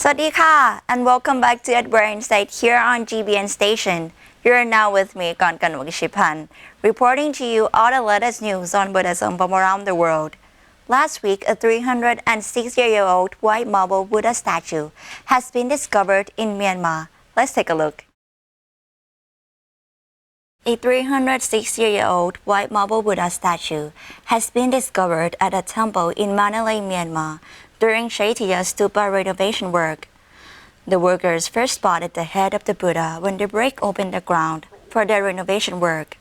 สวัสดีค่ะ and welcome back to Edward Insight here on GBN Station. You are now with me, Kankan Wagishipan, reporting to you all the latest news on Buddhism from around the world. Last week, a 306-year-old white marble Buddha statue has been discovered in Myanmar. Let's take a look. A 306-year-old white marble Buddha statue has been discovered at a temple in Mandalay, Myanmar, during Chaitya Stupa renovation work. The workers first spotted the head of the Buddha when they break open the ground for their renovation work.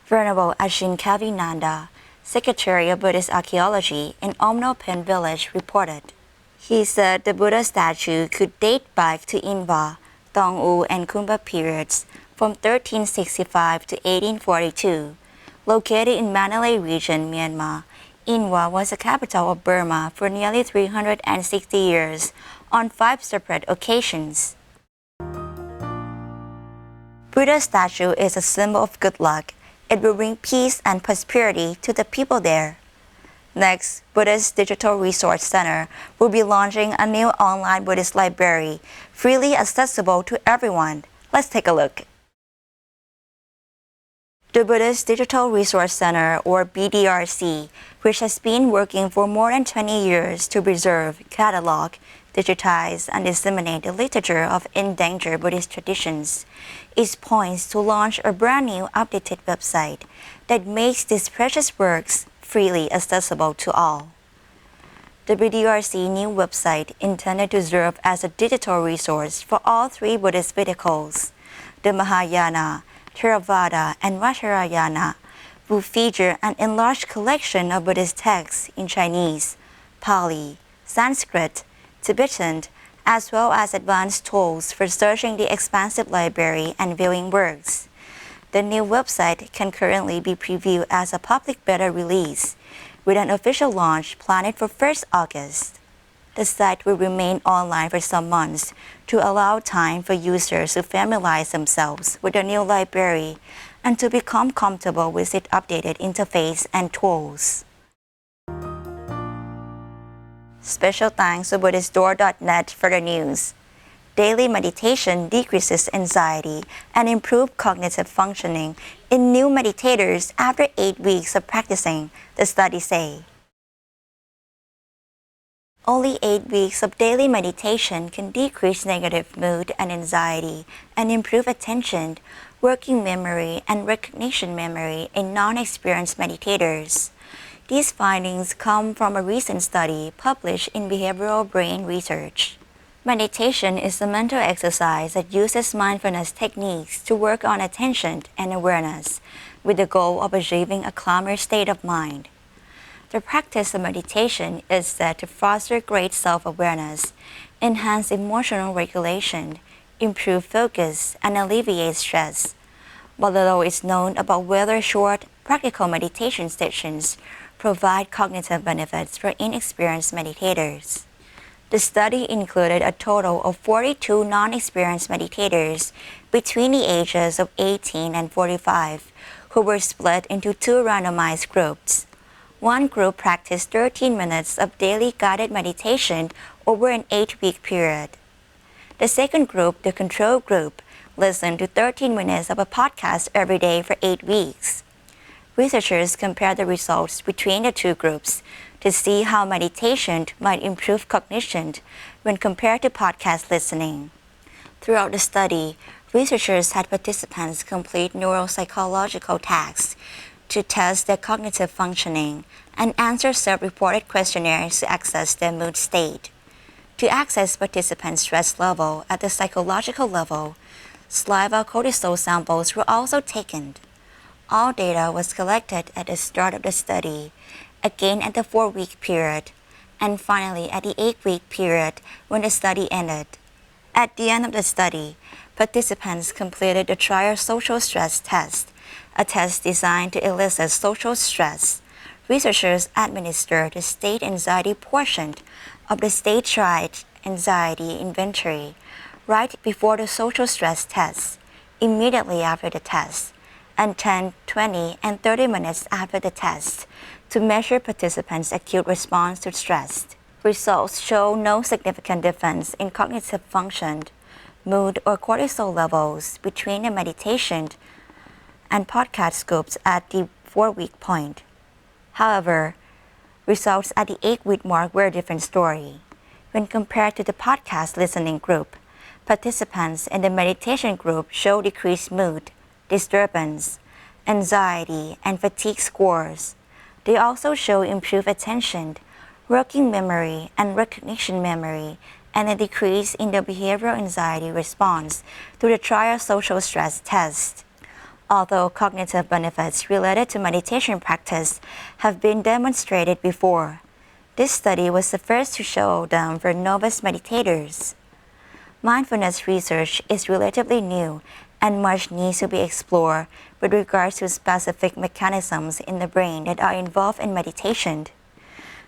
Venerable Ajahn Kavinanda, Secretary of Buddhist Archaeology in Omno Pen village, reported. He said the Buddha statue could date back to Inva, Tong-U and Kumba periods from 1365 to 1842. Located in Mandalay region, Myanmar, Inwa was the capital of Burma for nearly 360 years on 5 separate occasions. Buddha statue is a symbol of good luck. It will bring peace and prosperity to the people there. Next, Buddhist Digital Resource Center will be launching a new online Buddhist library, freely accessible to everyone. Let's take a look. The Buddhist Digital Resource Center, or BDRC, which has been working for more than 20 years to preserve, catalog, digitize, and disseminate the literature of endangered Buddhist traditions, is poised to launch a brand new updated website that makes these precious works freely accessible to all. The BDRC new website, intended to serve as a digital resource for all 3 Buddhist Vedicals, the Mahayana, Theravada, and Vajrayana, will feature an enlarged collection of Buddhist texts in Chinese, Pali, Sanskrit, Tibetan, as well as advanced tools for searching the expansive library and viewing works. The new website can currently be previewed as a public beta release, with an official launch planned for 1st August. The site will remain online for some months to allow time for users to familiarize themselves with the new library and to become comfortable with its updated interface and tools. Special thanks to BuddhistDoor.net for the news. Daily meditation decreases anxiety and improves cognitive functioning in new meditators after 8 weeks of practicing, the study say. Only 8 weeks of daily meditation can decrease negative mood and anxiety and improve attention, working memory, and recognition memory in non-experienced meditators. These findings come from a recent study published in Behavioral Brain Research. Meditation is a mental exercise that uses mindfulness techniques to work on attention and awareness, with the goal of achieving a calmer state of mind. The practice of meditation is said to foster great self-awareness, enhance emotional regulation, improve focus, and alleviate stress. But little is known about whether short, practical meditation sessions provide cognitive benefits for inexperienced meditators. The study included a total of 42 non-experienced meditators between the ages of 18 and 45, who were split into 2 randomized groups. One group practiced 13 minutes of daily guided meditation over an 8-week period. The second group, the control group, listened to 13 minutes of a podcast every day for 8 weeks. Researchers compared the results between the 2 groups to see how meditation might improve cognition when compared to podcast listening. Throughout the study, researchers had participants complete neuropsychological tasks to test their cognitive functioning and answer self-reported questionnaires to assess their mood state. To access participants' stress level at the psychological level, saliva cortisol samples were also taken. All data was collected at the start of the study, again at the 4-week period, and finally at the 8-week period when the study ended. At the end of the study, participants completed the trial social stress test, a test designed to elicit social stress. Researchers administered the state anxiety portion of the state-tried anxiety inventory right before the social stress test, immediately after the test, and 10, 20, and 30 minutes after the test to measure participants' acute response to stress. Results show no significant difference in cognitive function, mood, or cortisol levels between the meditation and podcast groups at the 4-week point. However, results at the 8-week mark were a different story. When compared to the podcast listening group, participants in the meditation group show decreased mood, disturbance, anxiety, and fatigue scores. They also show improved attention, working memory, and recognition memory, and a decrease in the behavioral anxiety response to the trial social stress test. Although cognitive benefits related to meditation practice have been demonstrated before, this study was the first to show them for novice meditators. Mindfulness research is relatively new and much needs to be explored with regards to specific mechanisms in the brain that are involved in meditation.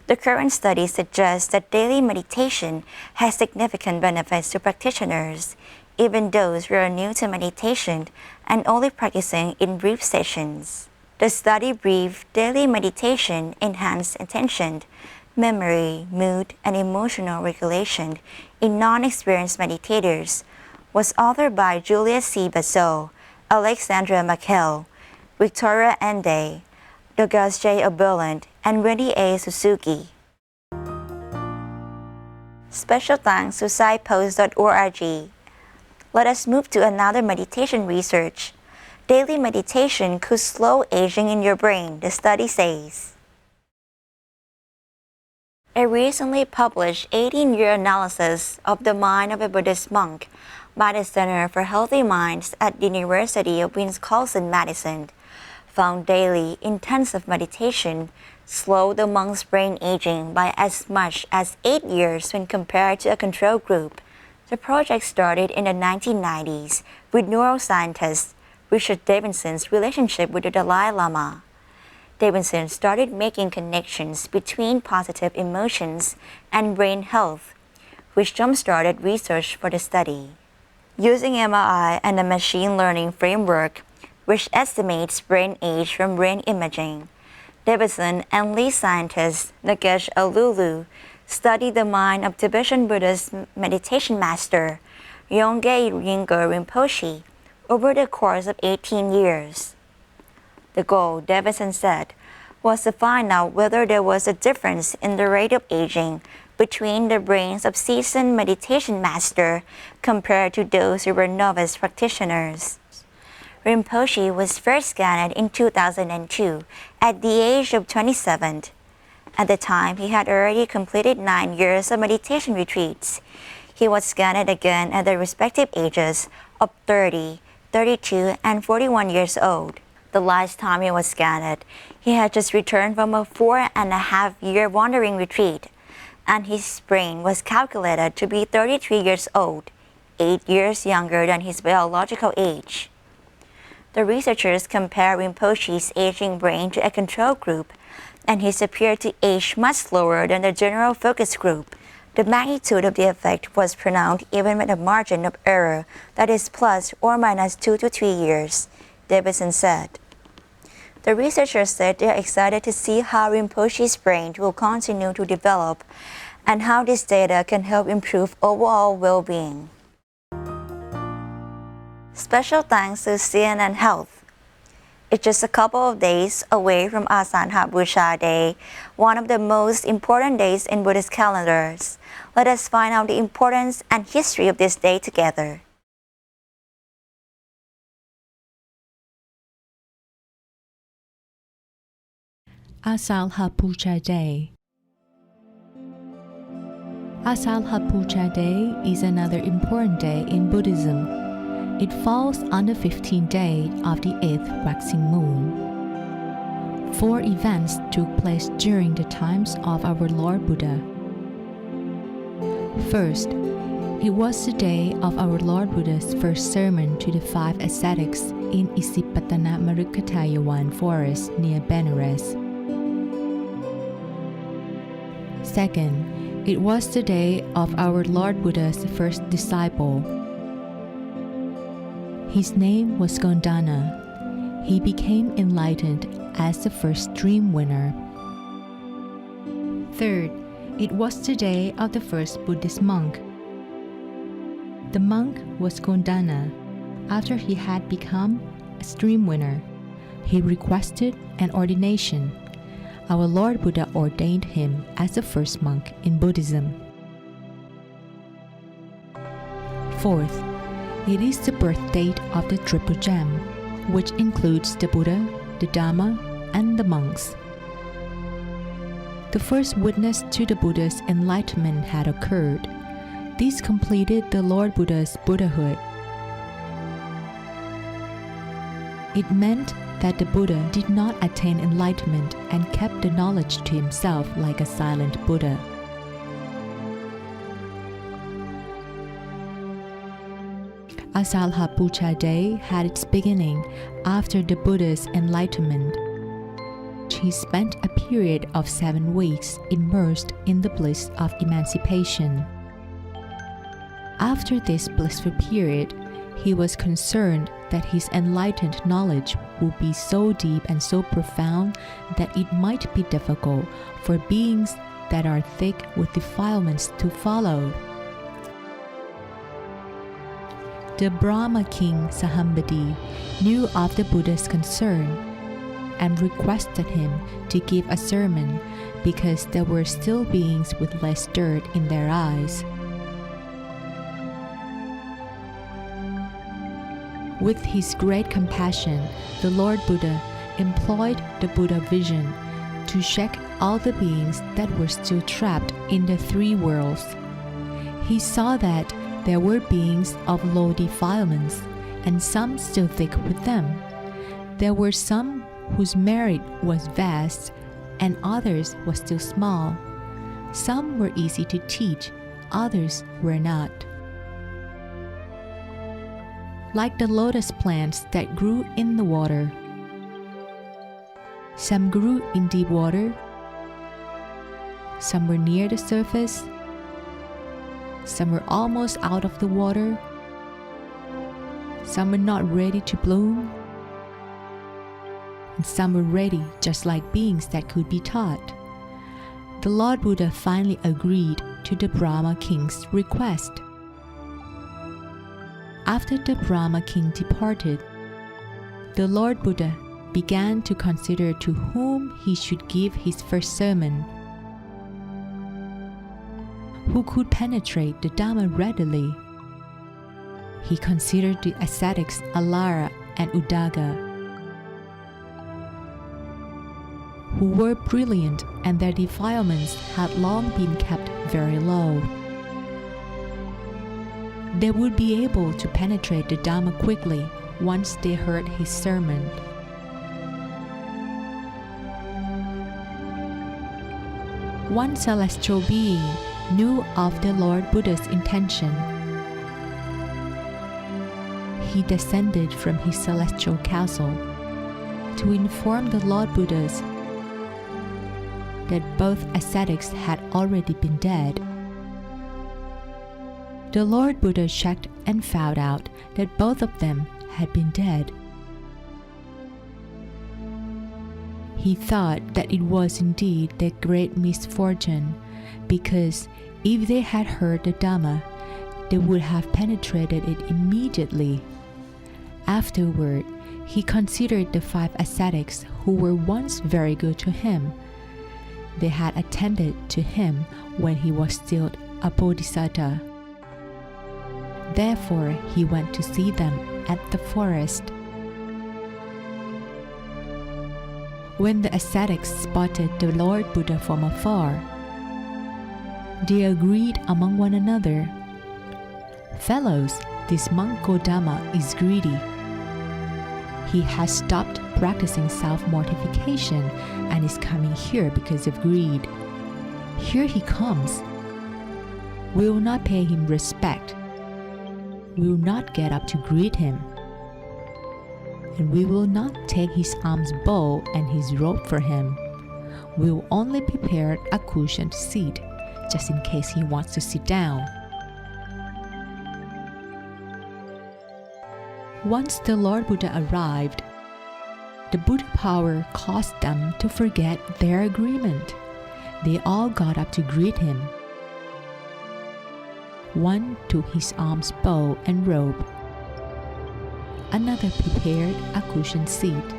The current study suggests that daily meditation has significant benefits to practitioners, even those who are new to meditation and only practicing in brief sessions. The study briefed daily meditation enhanced attention, memory, mood, and emotional regulation in non-experienced meditators was authored by Julia C. Basso, Alexandra McHale, Victoria Ende, Douglas J. Oberland, and Wendy A. Suzuki. Special thanks to SciPost.org. Let us move to another meditation research. Daily meditation could slow aging in your brain, the study says. A recently published 18-year analysis of the mind of a Buddhist monk by the Center for Healthy Minds at the University of Wisconsin-Madison found daily intensive meditation slowed the monk's brain aging by as much as 8 years when compared to a control group. The project started in the 1990s with neuroscientist Richard Davidson's relationship with the Dalai Lama. Davidson started making connections between positive emotions and brain health, which jump-started research for the study. Using MRI and a machine learning framework, which estimates brain age from brain imaging, Davidson and lead scientist Nagesh Alulu studied the mind of Tibetan Buddhist meditation master Yongey Rinpoche Rinpoche over the course of 18 years. The goal, Davidson said, was to find out whether there was a difference in the rate of aging between the brains of seasoned meditation master compared to those who were novice practitioners. Rinpoche was first scanned in 2002 at the age of 27. At the time, he had already completed 9 years of meditation retreats. He was scanned again at the respective ages of 30, 32, and 41 years old. The last time he was scanned, he had just returned from a 4.5-year wandering retreat, and his brain was calculated to be 33 years old, 8 years younger than his biological age. The researchers compared Rinpoche's aging brain to a control group, and his appeared to age much slower than the general focus group. The magnitude of the effect was pronounced even with a margin of error that is plus or minus 2 to 3 years, Davidson said. The researchers said they are excited to see how Rinpoche's brain will continue to develop and how this data can help improve overall well-being. Special thanks to CNN Health. It's just a couple of days away from Asana Busha Day, one of the most important days in Buddhist calendars. Let us find out the importance and history of this day together. Asana Busha Day. Asana Busha Day is another important day in Buddhism. It falls on the 15th day of the 8th waxing moon. 4 events took place during the times of our Lord Buddha. First, it was the day of our Lord Buddha's first sermon to the 5 ascetics in Isipatana Marukatayawan forest near Benares. Second, it was the day of our Lord Buddha's first disciple. His name was Gondana. He became enlightened as the first dream winner. Third, It was the day of the first Buddhist monk. The monk was Gondana. After he had become a stream winner, he requested an ordination. Our Lord Buddha ordained him as the first monk in Buddhism. Fourth, it is the birth date of the Triple Gem, which includes the Buddha, the Dhamma, and the monks. The first witness to the Buddha's enlightenment had occurred. This completed the Lord Buddha's Buddhahood. It meant that the Buddha did not attain enlightenment and kept the knowledge to himself like a silent Buddha. Asalha Puja Day had its beginning after the Buddha's enlightenment. He spent a period of 7 weeks immersed in the bliss of emancipation. After this blissful period, he was concerned that his enlightened knowledge would be so deep and so profound that it might be difficult for beings that are thick with defilements to follow. The Brahma king Sahambadi knew of the Buddha's concern and requested him to give a sermon because there were still beings with less dirt in their eyes. With his great compassion, the Lord Buddha employed the Buddha vision to check all the beings that were still trapped in the 3 worlds. He saw that there were beings of low defilements and some still thick with them. There were some whose merit was vast and others was still small. Some were easy to teach, others were not. Like the lotus plants that grew in the water. Some grew in deep water, some were near the surface, some were almost out of the water, some were not ready to bloom, and some were ready just like beings that could be taught. The Lord Buddha finally agreed to the Brahma king's request. After the Brahma king departed, the Lord Buddha began to consider to whom he should give his first sermon. Who could penetrate the Dhamma readily? He considered the ascetics Alara and Udaga, who were brilliant and their defilements had long been kept very low. They would be able to penetrate the Dhamma quickly once they heard his sermon. One celestial being knew of the Lord Buddha's intention. He descended from his celestial castle to inform the Lord Buddhas that both ascetics had already been dead. The Lord Buddha checked and found out that both of them had been dead. He thought that it was indeed their great misfortune, because if they had heard the Dhamma, they would have penetrated it immediately. Afterward, he considered the 5 ascetics who were once very good to him. They had attended to him when he was still a bodhisattva. Therefore, he went to see them at the forest. When the ascetics spotted the Lord Buddha from afar, they agreed among one another, "Fellows, this monk Gotama is greedy. He has stopped practicing self-mortification and is coming here because of greed. Here he comes. We will not pay him respect. We will not get up to greet him. And we will not take his alms bowl and his robe for him. We will only prepare a cushioned seat, just in case he wants to sit down." Once the Lord Buddha arrived, the Buddha power caused them to forget their agreement. They all got up to greet him. One took his alms bowl and robe. Another prepared a cushioned seat.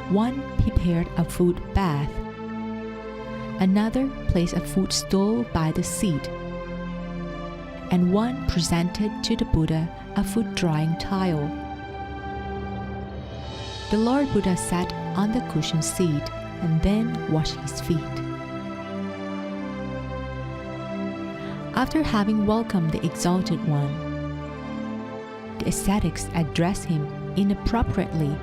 One prepared a food bath. Another placed a footstool by the seat. And one presented to the Buddha a foot drying tile. The Lord Buddha sat on the cushioned seat and then washed his feet. After having welcomed the Exalted One, the ascetics addressed him inappropriately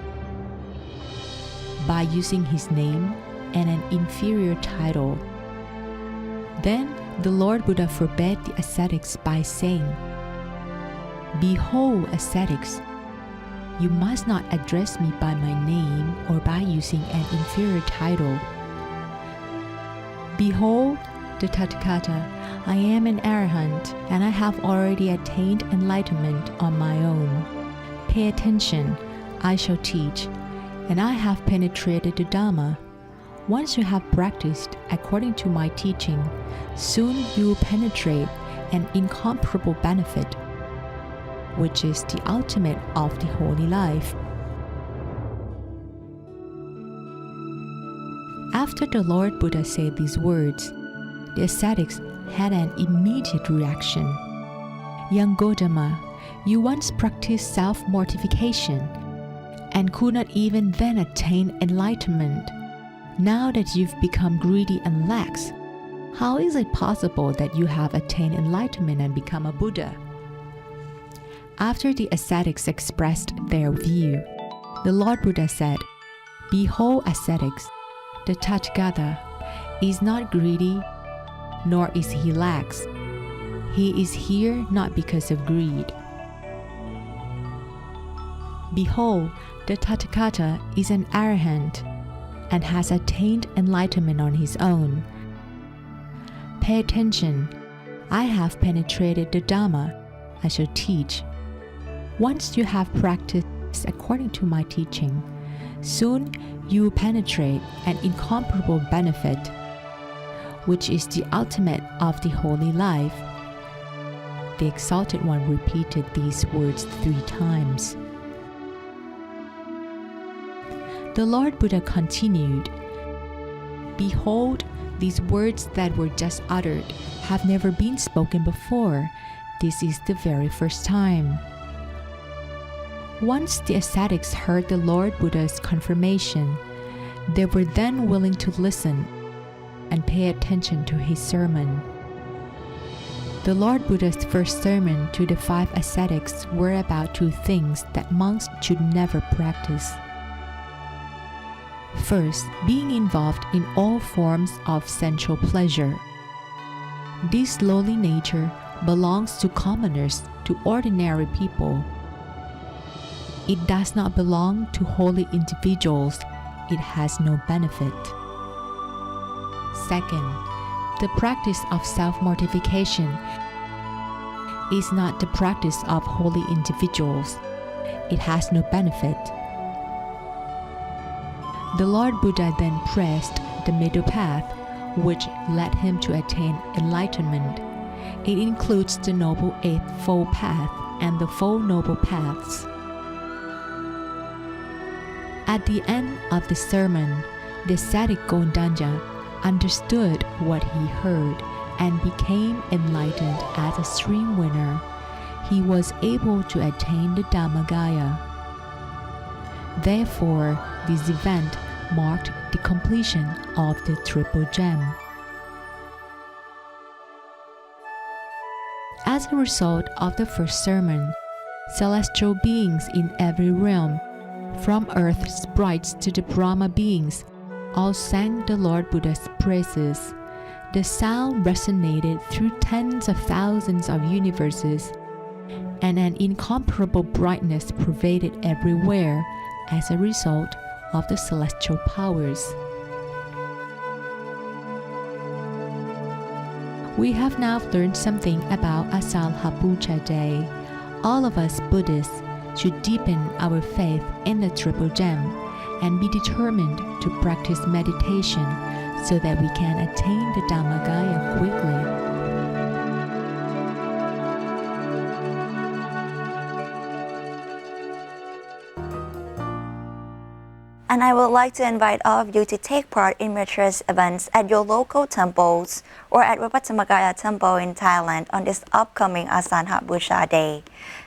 by using his name and an inferior title. Then the Lord Buddha forbade the ascetics by saying, "Behold, ascetics, you must not address me by my name or by using an inferior title. Behold, the Tathagata, I am an arahant and I have already attained enlightenment on my own. Pay attention, I shall teach, and I have penetrated the Dhamma. Once you have practiced according to my teaching, soon you will penetrate an incomparable benefit, which is the ultimate of the holy life." After the Lord Buddha said these words, the ascetics had an immediate reaction. "Young Gotama, you once practiced self-mortification and could not even then attain enlightenment. Now that you've become greedy and lax, how is it possible that you have attained enlightenment and become a Buddha?" After the ascetics expressed their view, the Lord Buddha said, "Behold, ascetics, the Tathagata is not greedy, nor is he lax. He is here not because of greed. Behold, the Tathagata is an arahant and has attained enlightenment on his own. Pay attention, I have penetrated the Dhamma, I shall teach. Once you have practiced according to my teaching, soon you will penetrate an incomparable benefit, which is the ultimate of the holy life." The Exalted One repeated these words 3 times. The Lord Buddha continued, "Behold, these words that were just uttered have never been spoken before. This is the very first time." Once the ascetics heard the Lord Buddha's confirmation, they were then willing to listen and pay attention to his sermon. The Lord Buddha's first sermon to the 5 ascetics were about 2 things that monks should never practice. First, being involved in all forms of sensual pleasure. This lowly nature belongs to commoners, to ordinary people. It does not belong to holy individuals. It has no benefit. Second, the practice of self-mortification is not the practice of holy individuals. It has no benefit. The Lord Buddha then pressed the middle path, which led him to attain enlightenment. It includes the Noble Eightfold Path and the Four Noble Paths. At the end of the sermon, the ascetic Gondanja understood what he heard and became enlightened as a stream winner. He was able to attain the Dhammagaya. Therefore, this event marked the completion of the Triple Gem. As a result of the first sermon, celestial beings in every realm, from Earth's sprites to the Brahma beings, all sang the Lord Buddha's praises. The sound resonated through tens of thousands of universes, and an incomparable brightness pervaded everywhere as a result of the celestial powers. We have now learned something about Asalhapucha Day. All of us Buddhists should deepen our faith in the Triple Gem and be determined to practice meditation so that we can attain the Dhammagaya quickly. And I would like to invite all of you to take part in religious events at your local temples or at Wat Dhammagaya Temple in Thailand on this upcoming Asana Busha Day.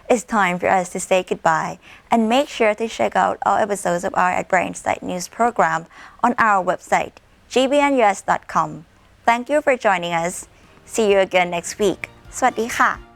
It's time for us to say goodbye and make sure to check out all episodes of our At Bright Insight News program on our website, gbnus.com. Thank you for joining us. See you again next week. สวัสดีค่ะ